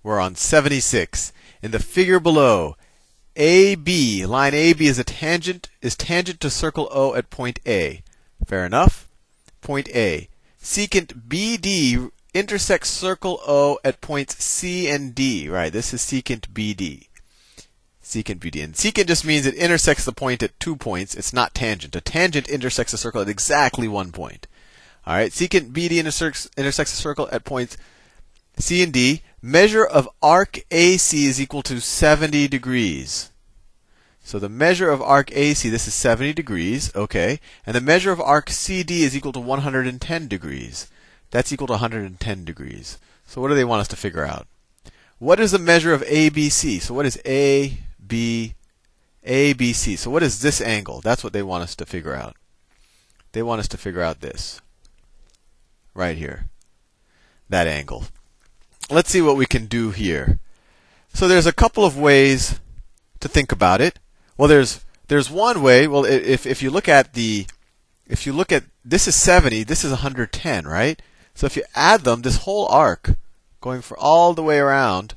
We're on 76. In the figure below, AB, line AB is tangent to circle O at point A. Fair enough? Point A. Secant BD intersects circle O at points C and D. Right, this is secant BD. Secant BD. And secant just means it intersects the point at 2 points. It's not tangent. A tangent intersects a circle at exactly 1 point. All right, secant BD intersects a circle at points C and D. Measure of arc AC is equal to 70 degrees. So the measure of arc AC, this is 70 degrees, okay. And the measure of arc CD is equal to 110 degrees. That's equal to 110 degrees. So what do they want us to figure out? What is the measure of ABC? So what is ABC? So what is this angle? That's what they want us to figure out. They want us to figure out this. Right here. That angle. Let's see what we can do here. So there's a couple of ways to think about it. Well, there's one way. Well, if you look at this is 70, this is 110, right? So if you add them, this whole arc going for all the way around,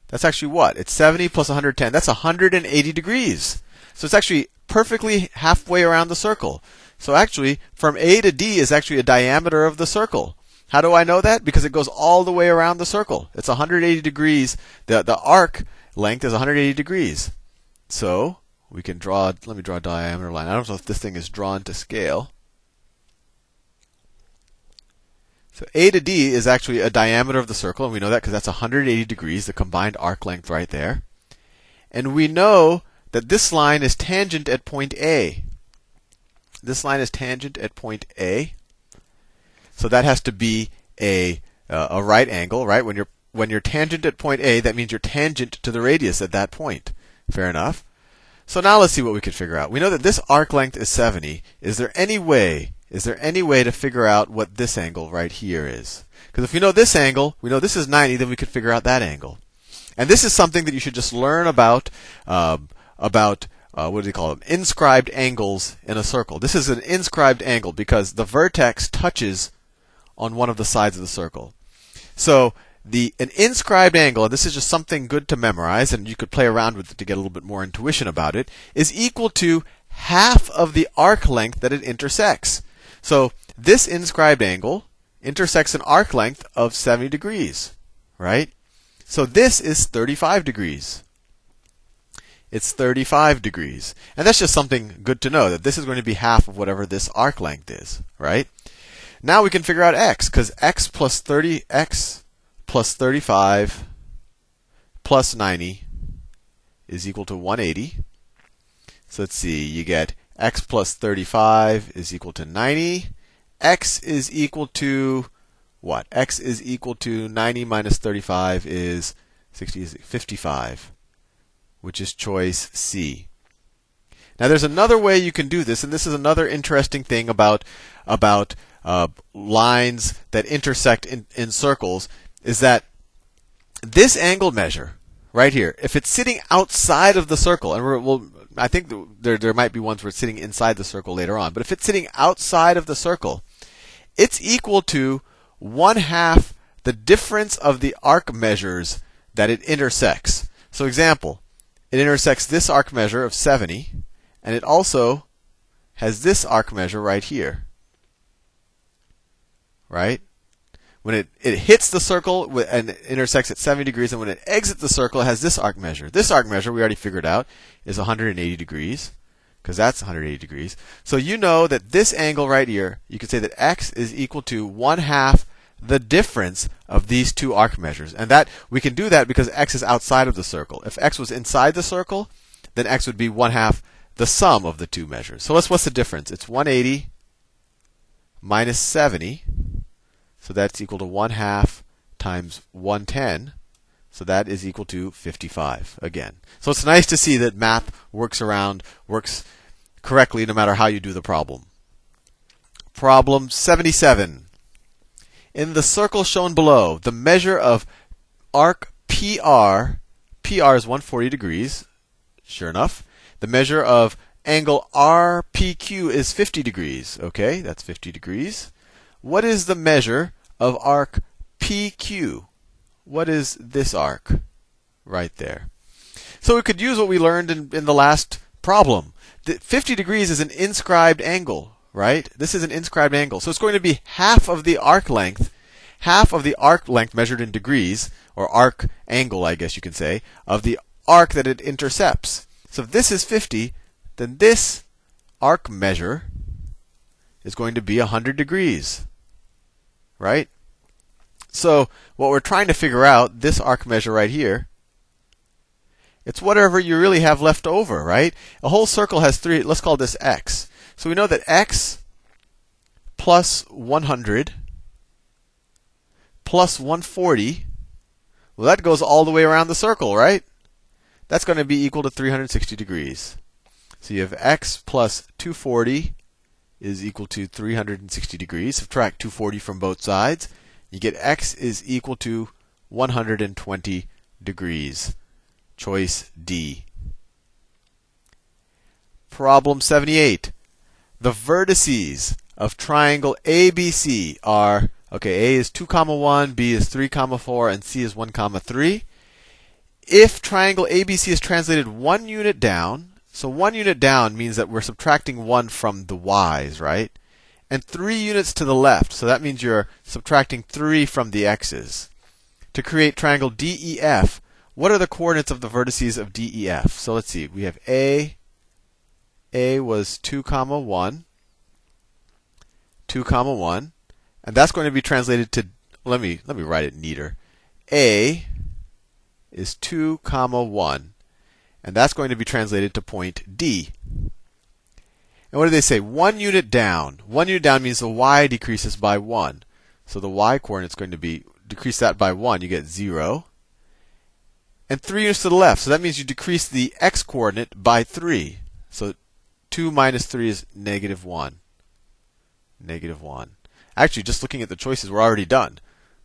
that's actually what? It's 70 plus 110. That's 180 degrees. So it's actually perfectly halfway around the circle. So actually, from A to D is actually a diameter of the circle. How do I know that? Because it goes all the way around the circle. It's 180 degrees. The arc length is 180 degrees. So we can draw, let me draw a diameter line. I don't know if this thing is drawn to scale. So A to D is actually a diameter of the circle, and we know that because that's 180 degrees, the combined arc length right there. And we know that this line is tangent at point A. This line is tangent at point A. So that has to be a right angle, right? When you're tangent at point A, that means you're tangent to the radius at that point. Fair enough. So now let's see what we can figure out. We know that this arc length is 70. Is there any way to figure out what this angle right here is? Because if we know this angle, we know this is 90, then we could figure out that angle. And this is something that you should just learn about what do you call them? Inscribed angles in a circle. This is an inscribed angle because the vertex touches on one of the sides of the circle. So an inscribed angle, and this is just something good to memorize, and you could play around with it to get a little bit more intuition about it, is equal to half of the arc length that it intersects. So this inscribed angle intersects an arc length of 70 degrees, right? So this is 35 degrees. It's 35 degrees. And that's just something good to know, that this is going to be half of whatever this arc length is, right? Now we can figure out x, because x plus 35 plus 90 is equal to 180. So let's see, you get x plus 35 is equal to 90. X is equal to what? X is equal to 90 minus 35 is 55, which is choice C. Now there's another way you can do this, and this is another interesting thing about lines that intersect in circles, is that this angle measure right here, if it's sitting outside of the circle, and I think there might be ones where it's sitting inside the circle later on, but if it's sitting outside of the circle, it's equal to 1/2 the difference of the arc measures that it intersects. So example, it intersects this arc measure of 70, and it also has this arc measure right here. Right? When it hits the circle and it intersects at 70 degrees, and when it exits the circle, it has this arc measure. This arc measure, we already figured out, is 180 degrees, because that's 180 degrees. So you know that this angle right here, you could say that x is equal to 1/2 the difference of these two arc measures. And that we can do that because x is outside of the circle. If x was inside the circle, then x would be 1/2 the sum of the two measures. So what's the difference? It's 180 minus 70. So that's equal to 1/2 times 110. So that is equal to 55 again. So it's nice to see that math works correctly no matter how you do the problem. Problem 77. In the circle shown below, the measure of arc PR is 140 degrees, sure enough. The measure of angle RPQ is 50 degrees. Okay, that's 50 degrees. What is the measure of arc PQ? what is this arc right there? So we could use what we learned in the last problem. 50 degrees is an inscribed angle, right? This is an inscribed angle. So it's going to be half of the arc length measured in degrees, or arc angle, I guess you can say, of the arc that it intercepts. So if this is 50, then this arc measure is going to be 100 degrees, right? So what we're trying to figure out, this arc measure right here, it's whatever you really have left over, right? A whole circle has three. Let's call this x. So we know that x plus 100 plus 140, well, that goes all the way around the circle, right? That's going to be equal to 360 degrees. So you have x plus 240 is equal to 360 degrees. Subtract 240 from both sides. You get x is equal to 120 degrees. Choice D. Problem 78. The vertices of triangle ABC are, okay, A is 2, 1, B is 3, 4, and C is 1, 3. If triangle ABC is translated 1 unit down, so 1 unit down means that we're subtracting 1 from the y's, right? And 3 units to the left, so that means you're subtracting 3 from the x's. To create triangle DEF, what are the coordinates of the vertices of DEF? So let's see. We have A was 2, 1, 2, 1, and that's going to be translated to, let me write it neater. A is 2, 1, and that's going to be translated to point D. And what do they say? 1 unit down. 1 unit down means the y decreases by 1. So the y coordinate is going to be, decrease that by 1, you get 0. And 3 units to the left. So that means you decrease the x coordinate by 3. So 2 minus 3 is negative 1. Negative 1. Actually, just looking at the choices, we're already done.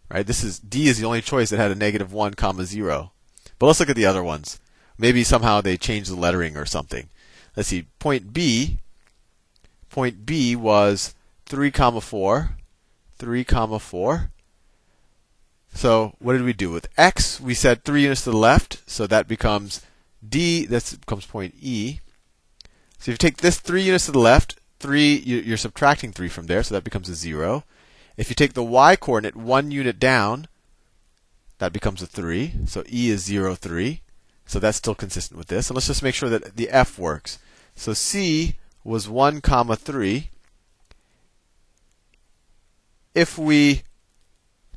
Right? D is the only choice that had a negative 1, 0. But let's look at the other ones. Maybe somehow they changed the lettering or something. Let's see. Point B was 3, 4. 3, 4. So what did we do with x? We said 3 units to the left, so that becomes D. That becomes point E. So if you take this 3 units to the left, 3, you're subtracting 3 from there, so that becomes a 0. If you take the y coordinate 1 unit down, that becomes a 3. So E is 0, 3. So that's still consistent with this. And let's just make sure that the F works. So C was 1, 3. If we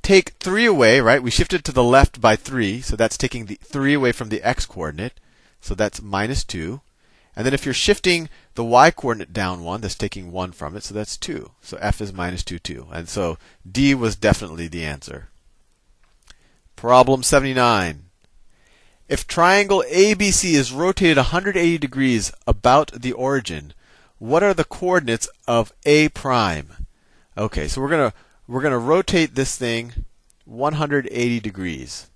take 3 away, right? We shifted to the left by 3, so that's taking the 3 away from the x coordinate. So that's minus 2. And then if you're shifting the y coordinate down 1, that's taking 1 from it, so that's 2. So F is minus 2, 2. And so D was definitely the answer. Problem 79. If triangle ABC is rotated 180 degrees about the origin, what are the coordinates of A prime? Okay, so we're gonna rotate this thing 180 degrees.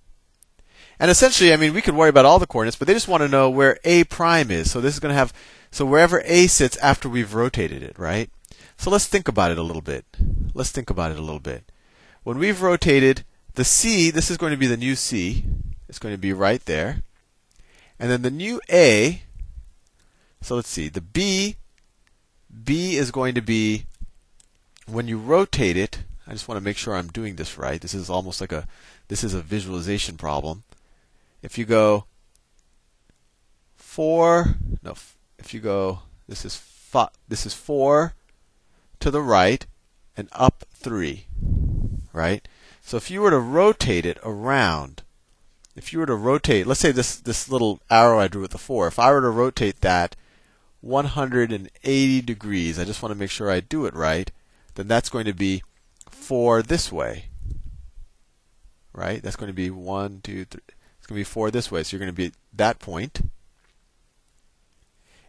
And essentially, I mean, we could worry about all the coordinates, but they just want to know where A prime is. So this is going to have, so wherever A sits after we've rotated it, right? So let's think about it a little bit. Let's think about it a little bit. When we've rotated the C, this is going to be the new C. It's going to be right there. And then the new A, so let's see, the B is going to be, when you rotate it, I just want to make sure I'm doing this right. This is almost like this is a visualization problem. If you go 4, no, if you go, this is 4 to the right and up 3, right? So if you were to rotate it around, if you were to rotate, let's say this little arrow I drew with the 4, if I were to rotate that 180 degrees, I just want to make sure I do it right, then that's going to be 4 this way, right? That's going to be 1, 2, 3. It's going to be 4 this way. So you're going to be at that point.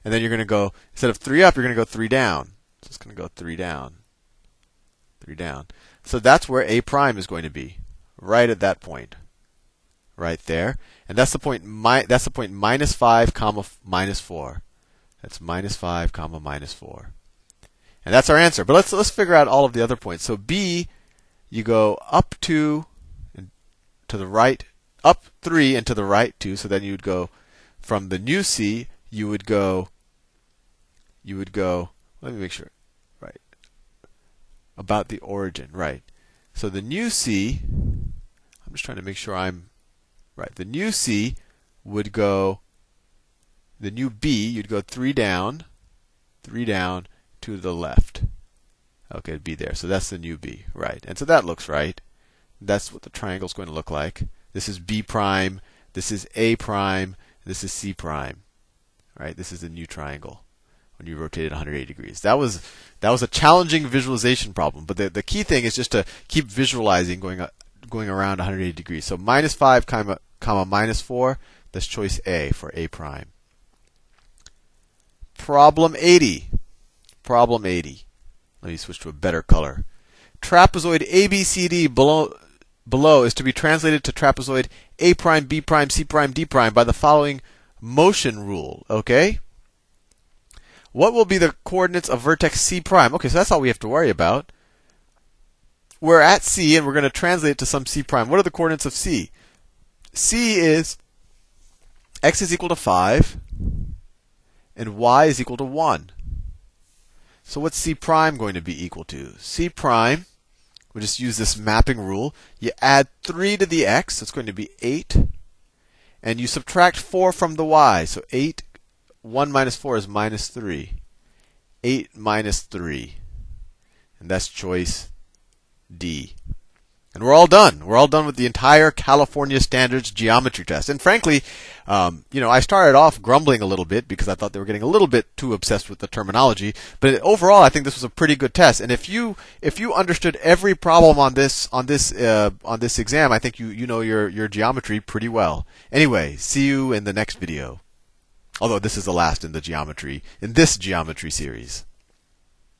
And then you're going to go, instead of 3 up, you're going to go 3 down. So it's going to go 3 down. 3 down. So that's where A prime is going to be, right at that point. Right there. And that's the point minus 5, minus 4. That's minus 5, minus 4. And that's our answer. But let's figure out all of the other points. So B, you go up 2 to the right, up 3 and to the right 2. So then you'd go from the new C, you would go, let me make sure, right, about the origin, right. So the new C, I'm just trying to make sure I'm right. The new C would go, the new B, you'd go 3 down to the left. Okay, it'd be there. So that's the new B, right. And so that looks right. That's what the triangle is going to look like. This is B prime, this is A prime, this is C prime. Right? This is the new triangle when you rotate it 180 degrees. That was a challenging visualization problem, but the key thing is just to keep visualizing going around 180 degrees. So -5 comma -4, that's choice A for A prime. Problem 80. Problem 80. Let me switch to a better color. Trapezoid ABCD below is to be translated to trapezoid A prime, B prime, C prime, D prime by the following motion rule. Okay? What will be the coordinates of vertex C prime? Okay, so that's all we have to worry about. We're at C and we're going to translate it to some C prime. What are the coordinates of C? C is x is equal to 5 and y is equal to 1. So what's C prime going to be equal to? C prime, we'll just use this mapping rule. You add 3 to the x, so it's going to be 8. And you subtract 4 from the y. So 8, 1 minus 4 is -3. 8 minus 3. And that's choice D. And we're all done. We're all done with the entire California Standards geometry test. And frankly, I started off grumbling a little bit because I thought they were getting a little bit too obsessed with the terminology. But overall, I think this was a pretty good test. And if you understood every problem on this exam, I think you know your geometry pretty well. Anyway, see you in the next video. Although this is the last in this geometry series.